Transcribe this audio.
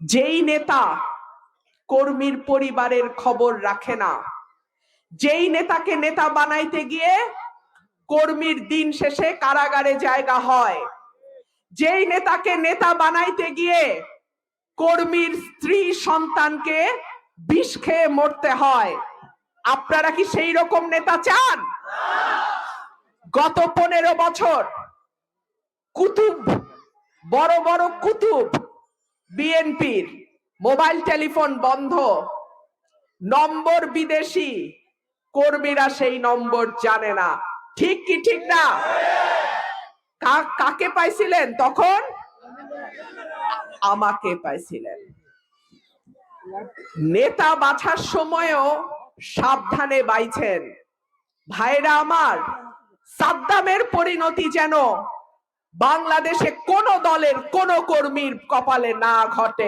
যেই নেতা কর্মীর পরিবারের খবর রাখে না, যেই নেতাকে নেতা বানাইতে গিয়ে কর্মীর দিন শেষে কারাগারে জায়গা হয়, যেই নেতাকে নেতা বানাইতে গিয়ে কর্মীর স্ত্রী সন্তানকে বিষ খেয়ে মরতে হয়, আপনারা কি সেই রকম নেতা চান? গত 15 বছর কুতুব, বড় বড় কুতুব বিএনপির মোবাইল টেলিফোন বন্ধ, নম্বর বিদেশি, কর্মীরা সেই নম্বর জানে না। ঠিক কি ঠিক না? কাকে পাইছিলেন তখন? আমাকে পাইছিলেন। নেতা বাছার সময়ও সাবধানে বাইছেন। ভাইরা আমার, সাদ্দামের পরিণতি যেন বাংলাদেশে কোন দলের কোন কর্মীর কপালে না ঘটে।